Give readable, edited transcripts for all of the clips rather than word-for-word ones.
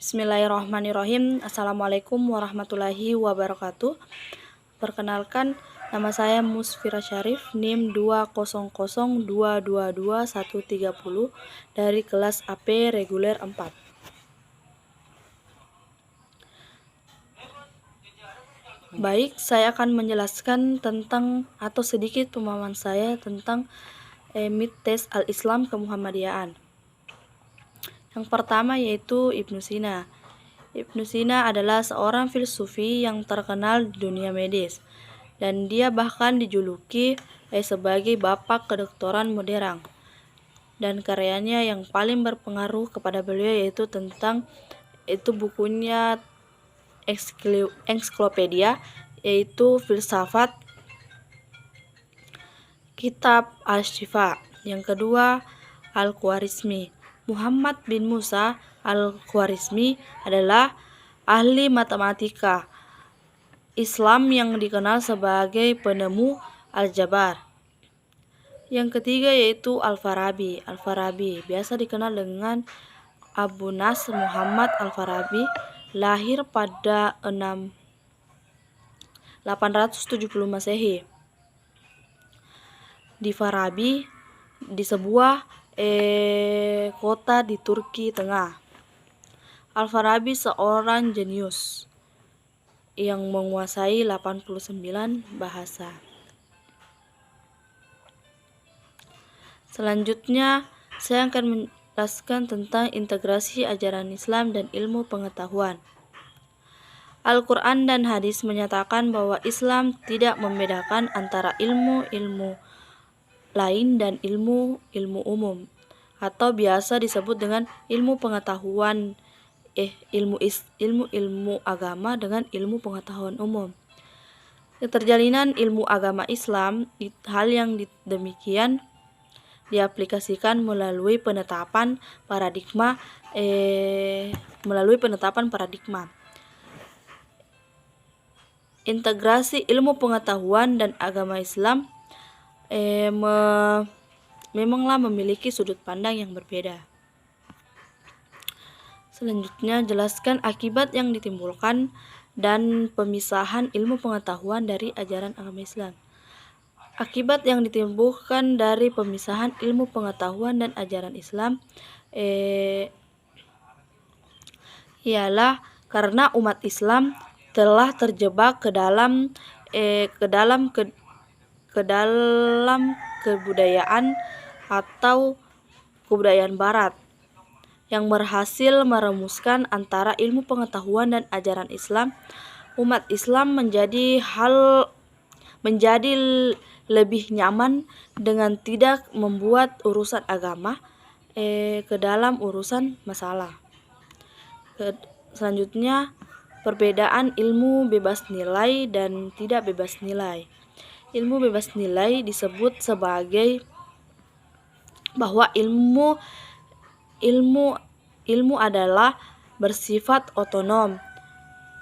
Bismillahirrahmanirrahim. Assalamualaikum warahmatullahi wabarakatuh. Perkenalkan, nama saya Musfira Syarif, NIM 200222130 dari kelas AP reguler 4. Baik, saya akan menjelaskan tentang atau sedikit pemahaman saya tentang mites al-Islam kemuhammadiyaan. Yang pertama yaitu Ibnu Sina. Ibnu Sina adalah seorang filsufi yang terkenal di dunia medis, dan dia bahkan dijuluki sebagai bapak kedokteran modern. Dan karyanya yang paling berpengaruh kepada beliau yaitu tentang bukunya ensiklopedia, yaitu Filsafat Kitab Al-Syifa. Yang kedua, Al-Khwarizmi. Muhammad bin Musa Al-Khwarizmi adalah ahli matematika Islam yang dikenal sebagai penemu aljabar. Yang ketiga yaitu Al-Farabi. Al-Farabi biasa dikenal dengan Abu Nasr Muhammad Al-Farabi, lahir pada 870 Masehi di Farabi, di sebuah kota di Turki Tengah. Al-Farabi seorang jenius yang menguasai 89 bahasa. Selanjutnya, saya akan menjelaskan tentang integrasi ajaran Islam dan ilmu pengetahuan. Al-Quran dan hadis menyatakan bahwa Islam tidak membedakan antara ilmu-ilmu lain dan ilmu umum, atau biasa disebut dengan ilmu pengetahuan, ilmu agama dengan ilmu pengetahuan umum. Keterjalinan ilmu agama Islam, hal yang demikian diaplikasikan melalui penetapan paradigma. Integrasi ilmu pengetahuan dan agama Islam memanglah memiliki sudut pandang yang berbeda. Selanjutnya, jelaskan akibat yang ditimbulkan dan pemisahan ilmu pengetahuan dari ajaran agama Islam. Akibat yang ditimbulkan dari pemisahan ilmu pengetahuan dan ajaran Islam ialah karena umat Islam telah terjebak ke dalam kebudayaan atau kebudayaan Barat yang berhasil merumuskan antara ilmu pengetahuan dan ajaran Islam. Umat Islam menjadi lebih nyaman dengan tidak membuat urusan agama ke dalam urusan masalah. Selanjutnya, perbedaan ilmu bebas nilai dan tidak bebas nilai. Ilmu bebas nilai disebut sebagai bahwa ilmu adalah bersifat otonom,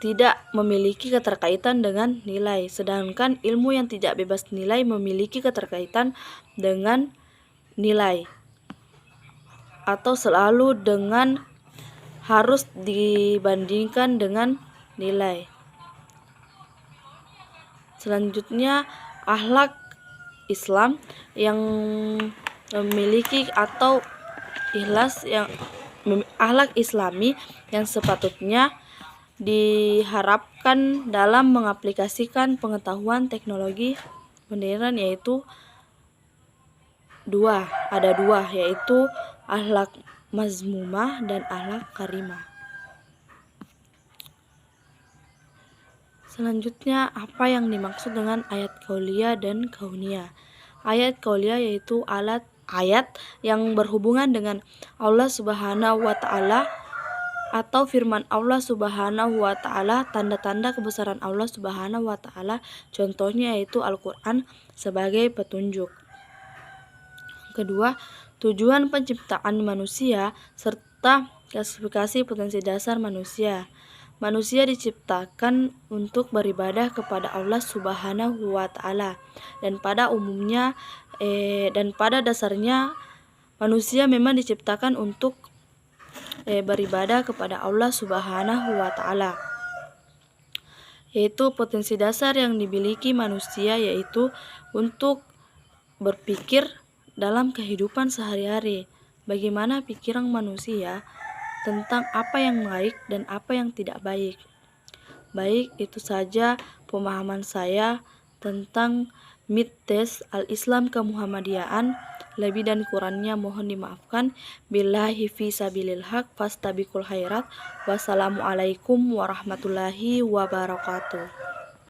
tidak memiliki keterkaitan dengan nilai, sedangkan ilmu yang tidak bebas nilai memiliki keterkaitan dengan nilai atau selalu dengan harus dibandingkan dengan nilai. Selanjutnya, akhlak Islam yang memiliki atau akhlak Islami yang sepatutnya diharapkan dalam mengaplikasikan pengetahuan teknologi modern yaitu ada dua yaitu akhlak mazmumah dan akhlak karimah. Selanjutnya, apa yang dimaksud dengan ayat qauliyah dan kauniyah? Ayat qauliyah yaitu ayat yang berhubungan dengan Allah Subhanahu wa Ta'ala atau firman Allah Subhanahu wa Ta'ala, tanda-tanda kebesaran Allah Subhanahu wa Ta'ala, contohnya yaitu Al-Quran sebagai petunjuk. Kedua, tujuan penciptaan manusia serta klasifikasi potensi dasar manusia. Manusia diciptakan untuk beribadah kepada Allah Subhanahu wa Ta'ala, dan pada umumnya dan pada dasarnya manusia memang diciptakan untuk beribadah kepada Allah Subhanahu wa Ta'ala. Yaitu potensi dasar yang dimiliki manusia yaitu untuk berpikir dalam kehidupan sehari-hari. Bagaimana pikiran manusia tentang apa yang baik dan apa yang tidak baik. Baik, itu saja pemahaman saya tentang mites al-Islam kemuhammadiyaan. Lebih dan kurangnya mohon dimaafkan. Billahi fi sabilil haq fastabiqul khairat. Wassalamualaikum warahmatullahi wabarakatuh.